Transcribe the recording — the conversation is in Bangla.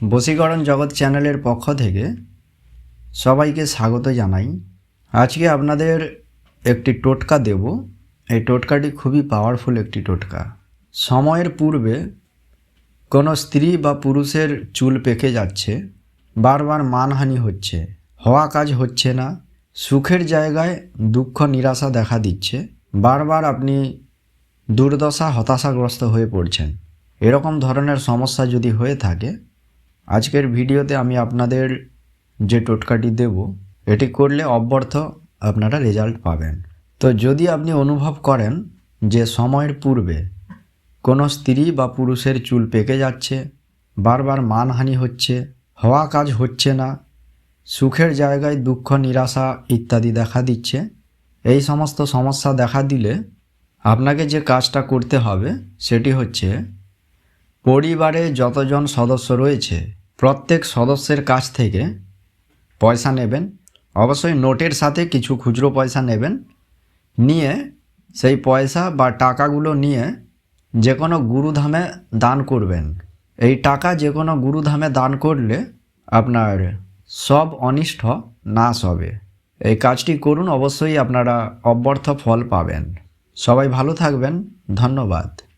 বশীকরণ জগৎ চ্যানেলের পক্ষ থেকে সবাইকে স্বাগত জানাই। আজকে আপনাদের একটি টোটকা দেব। এই টোটকাটি খুবই পাওয়ারফুল একটি টোটকা। সময়ের পূর্বে কোনো স্ত্রী বা পুরুষের চুল পেকে যাচ্ছে, বারবার মানহানি হচ্ছে, হওয়া কাজ হচ্ছে না, সুখের জায়গায় দুঃখ নিরাশা দেখা দিচ্ছে, বারবার আপনি দুর্দশা হতাশাগ্রস্ত হয়ে পড়ছেন, এরকম ধরনের সমস্যা যদি হয়ে থাকে, আজকের ভিডিওতে আমি আপনাদের যে টোটকাটি দেব এটি করলে অব্যর্থ আপনারা রেজাল্ট পাবেন। তো যদি আপনি অনুভব করেন যে সময়ের পূর্বে কোনো স্ত্রী বা পুরুষের চুল পেকে যাচ্ছে, বারবার মানহানি হচ্ছে, হওয়া কাজ হচ্ছে না, সুখের জায়গায় দুঃখ নিরাশা ইত্যাদি দেখা দিচ্ছে, এই সমস্ত সমস্যা দেখা দিলে আপনাকে যে কাজটা করতে হবে সেটি হচ্ছে, পরিবারে যতজন সদস্য রয়েছে প্রত্যেক সদস্যের কাছ থেকে পয়সা নেবেন। অবশ্যই নোটের সাথে কিছু খুচরো পয়সা নেবেন। নিয়ে সেই পয়সা বা টাকাগুলো নিয়ে যে কোনো গুরুধামে দান করবেন। এই টাকা যে কোনো গুরুধামে দান করলে আপনার সব অনিষ্ট নাশ হবে। এই কাজটি করুন, অবশ্যই আপনারা অব্যর্থ ফল পাবেন। সবাই ভালো থাকবেন। ধন্যবাদ।